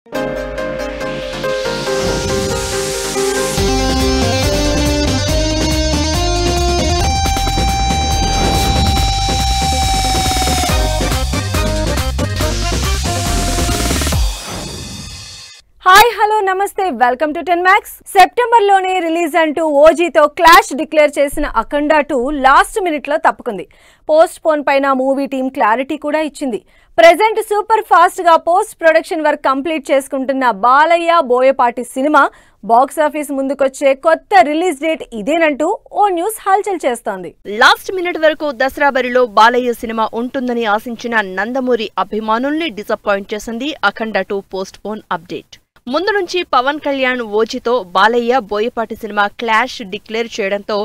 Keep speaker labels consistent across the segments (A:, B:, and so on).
A: Hi hello నమస్తే welcome to 10 Max. September లోనే release అంటూ ఓజీతో క్లాష్ డిక్లేర్ చేసిన అఖండ 2 లాస్ట్ మినిట్ లో తప్పుకుంది. పోస్ట్ పోన్ పైన మూవీ టీం క్లారిటీ కూడా ఇచ్చింది. ప్రెజెంట్ సూపర్ ఫాస్ట్ గా పోస్ట్ ప్రొడక్షన్ వర్క్ కంప్లీట్ చేసుకుంటున్న Balayya Boyapati cinema box office ముందుకొచ్చే కొత్త రిలీజ్ డేట్ ఇదేనంటూ ఓ న్యూస్ హల్చల్ చేస్తోంది.
B: లాస్ట్ మినిట్ వరకు దసరా బరిలో బాలయ్య సినిమా ఉంటుందని ఆశించిన నందమూరి అభిమానుల్ని డిసప్పాయింట్ చేసింది అఖండ 2 పోస్ట్ పోన్ అప్డేట్. ముందు నుంచి పవన్ కళ్యాణ్ ఓజీతో Balayya Boyapati cinema clash declare చేయడంతో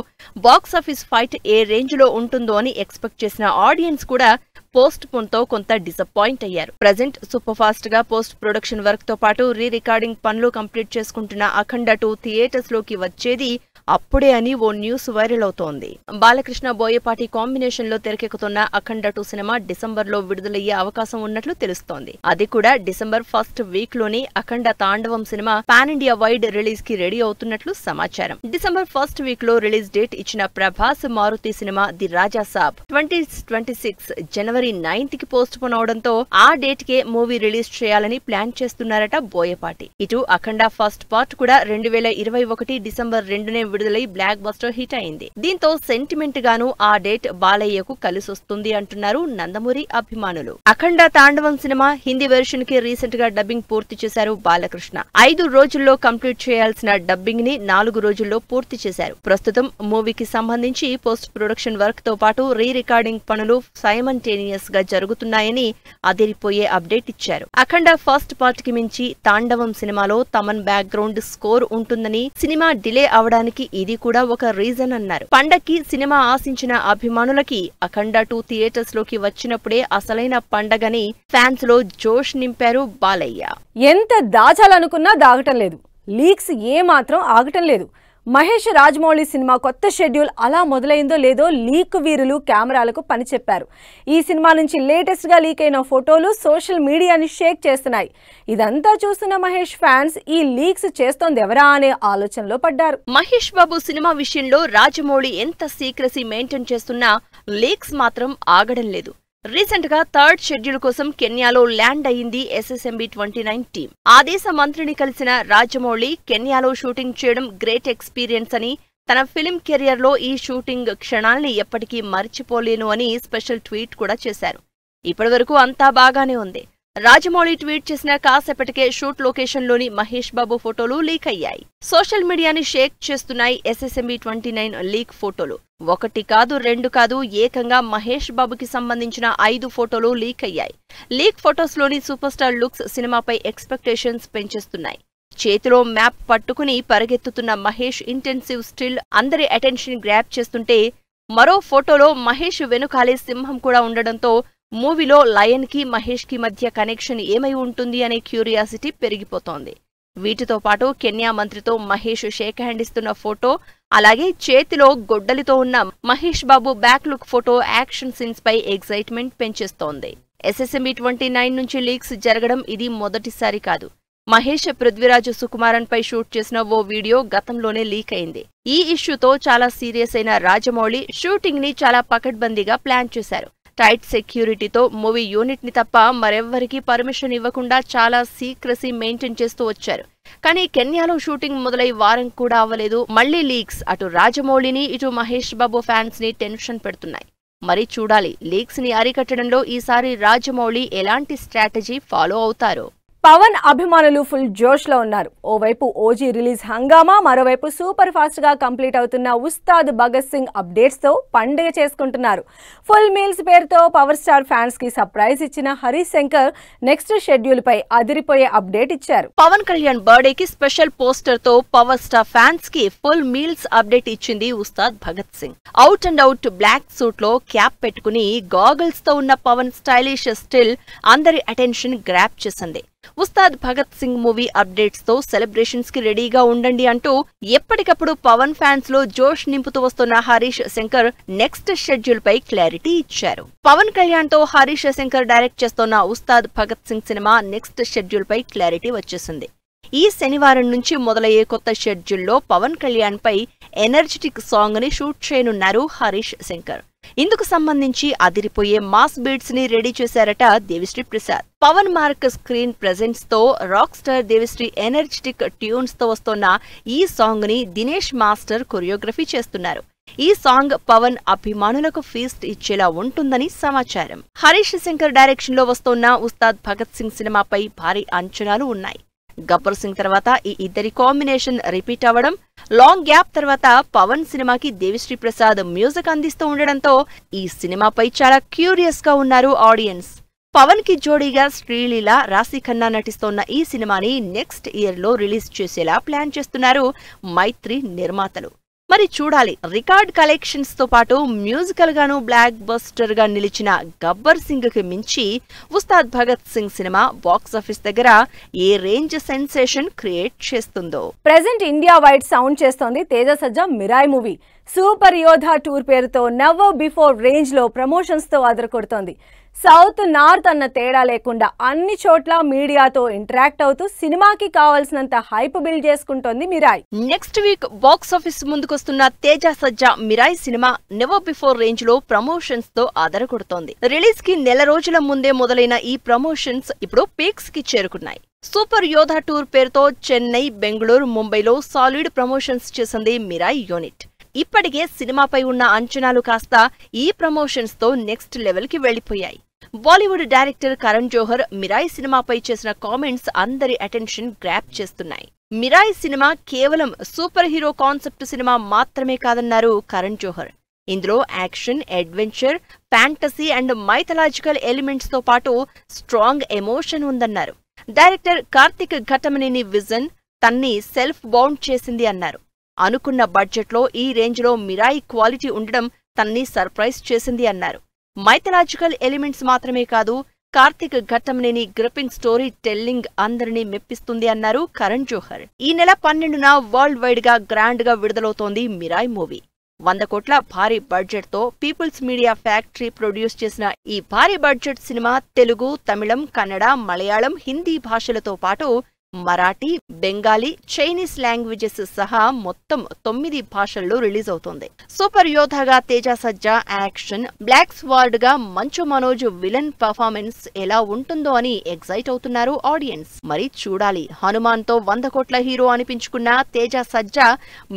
B: బాక్స్ ఆఫీస్ ఫైట్ ఏ రేంజ్ లో ఉంటుందో అని ఎక్స్పెక్ట్ చేసిన ఆడియన్స్ కూడా పోస్ట్ పోన్ తో కొంత డిసప్పాయింట్ అయ్యారు. ప్రెజెంట్ సూపర్ ఫాస్ట్ గా పోస్ట్ ప్రొడక్షన్ వర్క్ తో పాటు రీ రికార్డింగ్ పనులు కంప్లీట్ చేసుకుంటున్న అఖండ 2 థియేటర్స్ లోకి వచ్చేది అప్పుడే అని ఓ న్యూస్ వైరల్ అవుతోంది. బాలకృష్ణ బోయపాటి కాంబినేషన్ లో తెరకెక్కుతున్న అఖండ 2 సినిమా డిసెంబర్ లో విడుదలయ్యే అవకాశం ఉన్నట్లు తెలుస్తోంది. అది కూడా డిసెంబర్ ఫస్ట్ వీక్ లోనే అఖండ తాండవం సినిమా పాన్ ఇండియా వైడ్ రిలీజ్ కి రెడీ అవుతున్నట్లు సమాచారం. డిసెంబర్ ఫస్ట్ వీక్ లో రిలీజ్ డేట్ ఇచ్చిన ప్రభాస్ మారుతి సినిమా ది రాజా సాబ్ 2026 జనవరి 9th కి పోస్ట్ పోన్ అవడంతో ఆ డేట్ కే మూవీ రిలీజ్ చేయాలని ప్లాన్ చేస్తున్నారట బోయపాటి. ఇటు అఖండ ఫస్ట్ పార్ట్ కూడా 2021 డిసెంబర్ 2నే విడుదలై బ్లాక్ బస్టర్ హిట్ అయింది. దీంతో సెంటిమెంట్ గాను ఆ డేట్ బాలయ్యకు కలిసొస్తుంది అంటున్నారు నందమూరి అభిమానులు. అఖండ తాండవం సినిమా హిందీ వెర్షన్ కి రీసెంట్ గా డబ్బింగ్ పూర్తి చేశారు బాలకృష్ణ. 5 రోజుల్లో కంప్లీట్ చేయాల్సిన డబ్బింగ్ ని 4 రోజుల్లో పూర్తి చేశారు. ప్రస్తుతం మూవీకి సంబంధించి పోస్ట్ ప్రొడక్షన్ వర్క్ తో పాటు రీ రికార్డింగ్ పనులు సైమల్టేనియస్ గా జరుగుతున్నాయని అదిరిపోయే అప్డేట్ ఇచ్చారు. అఖండ ఫస్ట్ పార్ట్ కి మించి తాండవం సినిమాలో తమన్ బ్యాక్గ్రౌండ్ స్కోర్ ఉంటుందని, సినిమా డిలే అవడానికి ఇది కూడా ఒక రీజన్ అన్నారు. పండక్కి సినిమా ఆశించిన అభిమానులకి అఖండ 2 థియేటర్స్ లోకి వచ్చినప్పుడే అసలైన పండగని ఫ్యాన్స్ లో జోష్ నింపారు బాలయ్య.
A: ఎంత దాచాలనుకున్నా దాగటం లేదు, లీక్స్ ఏమాత్రం ఆగటం లేదు. మహేష్ రాజమౌళి సినిమా కొత్త షెడ్యూల్ అలా మొదలైందో లేదో లీక్ వీరులు కెమెరాలకు పని చెప్పారు. ఈ సినిమా నుంచి లేటెస్ట్ గా లీక్ అయిన ఫోటోలు సోషల్ మీడియాని షేక్ చేస్తున్నాయి. ఇదంతా చూస్తున్న మహేష్ ఫ్యాన్స్ ఈ లీక్స్ చేస్తోంది ఎవరా అనే ఆలోచనలో పడ్డారు.
B: మహేష్ బాబు సినిమా విషయంలో రాజమౌళి ఎంత సీక్రసీ మెయింటైన్ చేస్తున్నా లీక్స్ మాత్రం ఆగడం లేదు. రీసెంట్ గా థర్డ్ షెడ్యూల్ కోసం కెన్యాలో ల్యాండ్ అయ్యింది SSMB 29 టీం. ఆ దేశ మంత్రిని కలిసిన రాజమౌళి కెన్యాలో షూటింగ్ చేయడం గ్రేట్ ఎక్స్పీరియన్స్ అని, తన ఫిల్మ్ కెరియర్ లో ఈ షూటింగ్ క్షణాల్ని ఎప్పటికీ మర్చిపోలేను అని స్పెషల్ ట్వీట్ కూడా చేశారు. ఇప్పటివరకు అంతా బాగానే ఉంది. రాజమౌళి ట్వీట్ చేసిన కాసేపటికే షూట్ లొకేషన్ లోని మహేష్ బాబు ఫోటోలు లీక్ అయ్యాయి. సోషల్ మీడియాని షేక్ చేస్తున్నాయి SSMB 29 లీక్ ఫోటోలు. 1 కాదు 2 కాదు, ఏకంగా మహేష్ బాబుకి సంబంధించిన 5 ఫోటోలు లీక్ అయ్యాయి. లీక్ ఫోటోస్ లోని సూపర్ స్టార్ లుక్స్ సినిమాపై ఎక్స్పెక్టేషన్స్ పెంచేస్తున్నాయి. చేతిలో మ్యాప్ పట్టుకుని పరిగెత్తుతున్న మహేష్ ఇంటెన్సివ్ స్టిల్ అందరి అటెన్షన్ గ్రాప్ చేస్తుంటే, మరో ఫోటోలో మహేష్ వెనుకాలే సింహం కూడా ఉండడంతో మూవీలో లయన్ కి మహేష్ కి మధ్య కనెక్షన్ ఏమై ఉంటుంది అనే క్యూరియాసిటీ పెరిగిపోతోంది. వీటితో పాటు కెన్యా మంత్రితో మహేష్ షేక్ హ్యాండ్ ఇస్తున్న ఫోటో, అలాగే చేతిలో గొడ్డలితో ఉన్న Mahesh Babu back look photo action scenes పై ఎక్సైట్మెంట్ పెంచేస్తోంది. SSMB 29 నుంచి లీక్స్ జరగడం ఇది మొదటిసారి కాదు. మహేష్ పృథ్వీరాజ్ సుకుమారన్ పై షూట్ చేసిన ఓ వీడియో గతంలోనే లీక్ అయింది. ఈ ఇష్యూతో చాలా సీరియస్ అయిన రాజమౌళి షూటింగ్ ని చాలా పకడ్బందీగా ప్లాన్ చేశారు. టైట్ సెక్యూరిటీతో మూవీ యూనిట్ ని తప్ప మరెవ్వరికీ పర్మిషన్ ఇవ్వకుండా చాలా సీక్రసీ మెయింటైన్ చేస్తూ వచ్చారు. కానీ కెన్యాలో షూటింగ్ మొదలై వారం కూడా అవ్వలేదు, మళ్లీ లీక్స్ అటు రాజమౌళిని ఇటు మహేష్ బాబు ఫ్యాన్స్ ని టెన్షన్ పెడుతున్నాయి. మరి చూడాలి లీక్స్ ని అరికట్టడంలో ఈసారి రాజమౌళి ఎలాంటి స్ట్రాటజీ ఫాలో అవుతారో.
A: పవన్ అభిమానులు ఫుల్ జోష్ లో ఉన్నారు. ఓవైపు ఓజీ రిలీజ్ హంగామా, మరోవైపు సూపర్ ఫాస్ట్ గా కంప్లీట్ అవుతున్న ఉస్తాద్ భగత్ సింగ్ అప్డేట్స్ తో పండుగ చేసుకుంటున్నారు. ఫుల్ మీల్స్ పేరుతో పవర్ స్టార్ ఫ్యాన్స్ కి సర్ప్రైజ్ ఇచ్చిన హరీష్ శంకర్ నెక్స్ట్ షెడ్యూల్ పై అదిరిపోయే అప్డేట్ ఇచ్చారు.
B: పవన్ కళ్యాణ్ బర్త్డే కి స్పెషల్ పోస్టర్ తో పవర్ స్టార్ ఫ్యాన్స్ కి ఫుల్ మీల్స్ అప్డేట్ ఇచ్చింది Ustaad Bhagat Singh. Out and out black suit లో క్యాప్ పెట్టుకుని గాగల్స్ తో ఉన్న పవన్ స్టైలిష్ స్టిల్ అందరి అటెన్షన్ గ్రాప్ చేసింది. ఉస్తాద్ భగత్ సింగ్ మూవీ అప్డేట్స్ తో సెలబ్రేషన్స్ కి రెడీగా ఉండండి అంటూ ఎప్పటికప్పుడు పవన్ ఫ్యాన్స్ లో జోష్ నింపుతూ వస్తున్న హరీష్ శంకర్ నెక్స్ట్ షెడ్యూల్ పై క్లారిటీ ఇచ్చారు. పవన్ కళ్యాణ్ తో హరీష్ శంకర్ డైరెక్ట్ చేస్తున్న Ustaad Bhagat Singh cinema next schedule పై క్లారిటీ వచ్చేసింది. ఈ శనివారం నుంచి మొదలయ్యే కొత్త షెడ్యూల్లో పవన్ కళ్యాణ్ పై ఎనర్జెటిక్ సాంగ్ ని షూట్ చేయనున్నారు హరీష్ శంకర్. ఇందుకు సంబంధించి అదిరిపోయే మాస్ బీట్స్ ని రెడీ చేశారట Devi Sri Prasad. Pawan mark screen presence తో rock star Devi Sri energetic tunes తో వస్తున్న ఈ సాంగ్ ని దినేష్ మాస్టర్ కొరియోగ్రఫీ చేస్తున్నారు. ఈ సాంగ్ పవన్ అభిమానులకు ఫీస్ట్ ఇచ్చేలా ఉంటుందని సమాచారం. హరీష్ శంకర్ డైరెక్షన్ లో వస్తున్న ఉస్తాద్ భగత్ సింగ్ సినిమాపై భారీ అంచనాలు ఉన్నాయి. గబ్బర్ సింగ్ తర్వాత ఈ ఇద్దరి కాంబినేషన్ రిపీట్ అవ్వడం, లాంగ్ గ్యాప్ తర్వాత పవన్ సినిమాకి దేవిశ్రీ ప్రసాద్ మ్యూజిక్ అందిస్తూ ఉండడంతో ఈ సినిమాపై చాలా క్యూరియస్ గా ఉన్నారు ఆడియన్స్. పవన్ కి జోడీగా శ్రీలీల, రాశి ఖన్నా నటిస్తోన్న ఈ సినిమాని నెక్స్ట్ ఇయర్ లో రిలీజ్ చేసేలా ప్లాన్ చేస్తున్నారు మైత్రి నిర్మాతలు. మరి చూడాలి, రికార్డ్ కలెక్షన్స్ తో పాటు మ్యూజికల్ గాను బ్లాక్ బస్టర్ గా నిలిచిన గబ్బర్ సింగ్ కి మించి ఉస్తాద్ భగత్ సింగ్ సినిమా బాక్సాఫీస్ దగ్గర ఏ రేంజ్ సెన్సేషన్ క్రియేట్ చేస్తుందో.
A: ప్రెజెంట్ ఇండియా వైడ్ సౌండ్ చేస్తోంది Teja Sajja Mirai movie. Super యోధా టూర్ పేరుతో నెవర్ బిఫోర్ రేంజ్ లో ప్రమోషన్స్ తో అదరకొడుతోంది. సౌత్ నార్త్ అన్న తేడా లేకుండా అన్ని చోట్ల మీడియాతో ఇంటరాక్ట్ అవుతూ సినిమాకి కావాల్సినంత హైప్ బిల్డ్ చేసుకుంటోంది మిరాయ్.
B: నెక్స్ట్ వీక్ బాక్సాఫీస్ ముందుకొస్తున్న Teja Sajja Mirai cinema never before range లో ప్రమోషన్స్ తో అదరకొడుతోంది. రిలీజ్ కి నెల రోజుల ముందే మొదలైన ఈ ప్రమోషన్స్ ఇప్పుడు పీక్స్ కి చేరుకున్నాయి. సూపర్ యోధా టూర్ పేరుతో చెన్నై, బెంగళూరు, ముంబైలో సాలిడ్ ప్రమోషన్స్ చేసింది మిరాయ్ యూనిట్. ఇప్పటికే సినిమాపై ఉన్న అంచనాలు కాస్త ఈ ప్రమోషన్స్ తో నెక్స్ట్ లెవెల్ కి వెళ్లిపోయాయి. బాలీవుడ్ డైరెక్టర్ కరణ్ జోహర్ మిరాయ్ సినిమాపై చేసిన కామెంట్స్ అందరి అటెన్షన్ గ్రాప్ చేస్తున్నాయి. మిరాయ్ సినిమా కేవలం సూపర్ హీరో కాన్సెప్ట్ సినిమా మాత్రమే కాదన్నారు కరణ్ జోహర్. ఇందులో action, adventure, fantasy and mythological elements తో పాటు స్ట్రాంగ్ ఎమోషన్ ఉందన్నారు. డైరెక్టర్ కార్తిక్ ఘటమనేని విజన్ తన్ని సెల్ఫ్ బౌండ్ చేసింది అన్నారు. అనుకున్న బడ్జెట్లో ఈ రేంజ్లో మిరాయి క్వాలిటీ ఉండడం తన్ని సర్ప్రైజ్ చేసింది అన్నారు. మైథలాజికల్ ఎలిమెంట్స్ మాత్రమే కాదు, Karthik Ghattamaneni gripping story telling అందరినీ మెప్పిస్తుంది అన్నారు కరణ్ జోహర్. ఈ నెల 12న వరల్డ్ వైడ్ గా గ్రాండ్ గా విడుదలవుతోంది మిరాయ్ మూవీ. 100 కోట్ల భారీ బడ్జెట్ తో పీపుల్స్ మీడియా ఫ్యాక్టరీ ప్రొడ్యూస్ చేసిన ఈ భారీ బడ్జెట్ సినిమా తెలుగు, తమిళం, కన్నడ, మలయాళం, హిందీ భాషలతో పాటు మరాఠీ, బెంగాలీ, చైనీస్ లాంగ్వేజెస్ సహా మొత్తం 9 భాషల్లో రిలీజ్ అవుతోంది. సూపర్ యోధాగా తేజ సజ్జా యాక్షన్, బ్లాక్ స్వార్డ్ గా మంచు మనోజ్ విలన్ పర్ఫార్మెన్స్ ఎలా ఉంటుందో అని ఎగ్జైట్ అవుతున్నారు ఆడియన్స్. మరి చూడాలి, హనుమాన్ తో 100 కోట్ల హీరో అనిపించుకున్న తేజ సజ్జా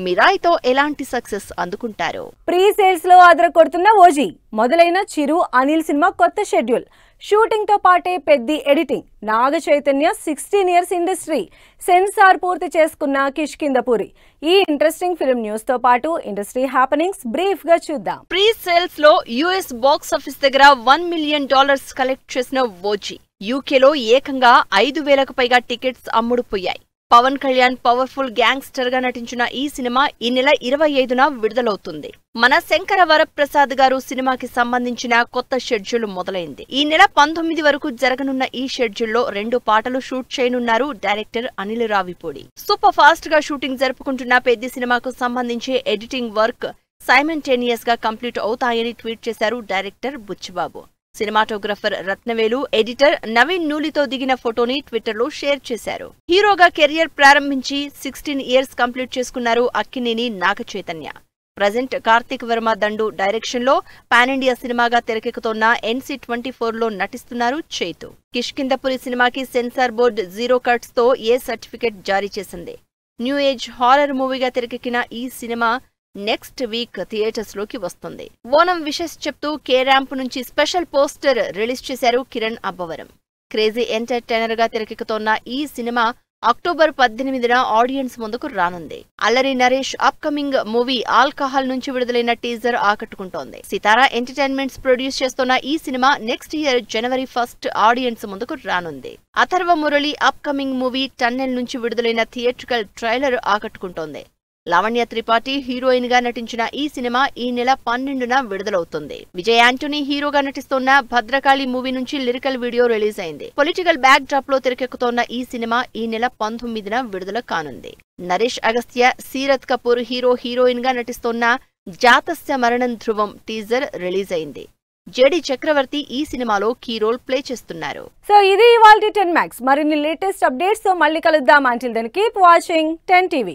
B: మిరాయ్ తో ఎలాంటి సక్సెస్ అందుకుంటారు.
A: ప్రీ సేల్స్ లో అదరకొడుతున్న ఓజీ మొదలైన చిరు, అనిల్ సినిమా కొత్త షెడ్యూల్. షూటింగ్ తో పాటే Peddi editing. Naga Chaitanya 16 years industry. Censor పూర్తి చేసుకున్న కిష్కిందపురి. ఈ ఇంట్రెస్టింగ్ ఫిల్మ్ న్యూస్ తో పాటు ఇండస్ట్రీ హ్యాపెనింగ్స్ బ్రీఫ్ గా చూద్దాం.
B: ప్రీ సేల్స్ లో యుఎస్ బాక్స్ ఆఫీస్ దగ్గర $1 మిలియన్ కలెక్ట్ చేసిన ఓజీ. యూకేలో ఏకంగా 5,000కు పైగా టికెట్స్ అమ్ముడుపోయాయి. పవన్ కళ్యాణ్ పవర్ఫుల్ గ్యాంగ్స్టర్ గా నటించిన ఈ సినిమా ఈ నెల 25న విడుదలవుతుంది. మన శంకర వరప్రసాద్ గారు సినిమాకి సంబంధించిన కొత్త షెడ్యూల్ మొదలైంది. ఈ నెల 19 వరకు జరగనున్న ఈ షెడ్యూల్లో 2 పాటలు షూట్ చేయనున్నారు director Anil Ravipudi. Super fast గా షూటింగ్ జరుపుకుంటున్న పెద్ద సినిమాకు సంబంధించి ఎడిటింగ్ వర్క్ సైమల్టేనియస్ గా కంప్లీట్ అవుతాయని ట్వీట్ చేశారు director Buchi Babu. Cinematographer Rathnavelu, editor Naveen నూలితో దిగిన ఫోటోని ట్విట్టర్లో షేర్ చేశారు. హీరోగా కెరియర్ ప్రారంభించి 16 ఇయర్స్ కంప్లీట్ చేసుకున్నారు అక్కినేని నాగ చైతన్య. ప్రజెంట్ కార్తిక్ వర్మ దండు డైరెక్షన్ లో పాన్ ఇండియా సినిమాగా తెరకెక్కుతోన్న NC24లో నటిస్తున్నారు చైతు. కిష్కిందపురి సినిమాకి సెన్సార్ బోర్డు 0 కట్స్ తో ఏ సర్టిఫికెట్ జారీ చేసింది. న్యూ ఏజ్ హారర్ మూవీగా తెరకెక్కిన ఈ సినిమా నెక్స్ట్ వీక్ థియేటర్స్ లోకి వస్తుంది. ఓనం విషెస్ చెప్తూ కే ర్యాంప్ నుంచి స్పెషల్ పోస్టర్ రిలీజ్ చేశారు కిరణ్ అబ్బవరం. క్రేజీ ఎంటర్టైనర్ గా తెరకెక్కుతోన్న ఈ సినిమా అక్టోబర్ 18న ఆడియన్స్ ముందుకు రానుంది. Allari Naresh upcoming movie alcohol నుంచి విడుదలైన టీజర్ ఆకట్టుకుంటోంది. సితారా ఎంటర్టైన్మెంట్స్ ప్రొడ్యూస్ చేస్తున్న ఈ సినిమా నెక్స్ట్ ఇయర్ జనవరి 1 ఆడియన్స్ ముందుకు రానుంది. Atharva Murali upcoming movie tunnel నుంచి విడుదలైన థియేట్రికల్ ట్రైలర్ ఆకట్టుకుంటోంది. లావణ్య త్రిపాఠి హీరోయిన్ గా నటించిన ఈ సినిమా ఈ నెల 12న విడుదలవుతుంది. విజయ్ యాంటనీ హీరోగా నటిస్తున్న భద్రకాళి మూవీ నుంచి లిరికల్ వీడియో రిలీజ్ అయింది. పొలిటికల్ బ్యాక్ డ్రాప్ లో తెరకెక్కుతోన్న ఈ సినిమా ఈ నెల 19న విడుదల కానుంది. నరేష్ అగస్త్య, సీరత్ కపూర్ హీరోయిన్ గా నటిస్తున్న జాతస్య మరణం ధ్రువం టీజర్ రిలీజ్ అయింది. జేడి చక్రవర్తి ఈ సినిమాలో కీ రోల్ ప్లే చేస్తున్నారు.
A: సో ఇది ఇవాల్టి 10 Max. మరిన్ని లేటెస్ట్ అప్డేట్స్ తో మళ్ళీ కలుద్దాం. Until then keep watching 10 TV.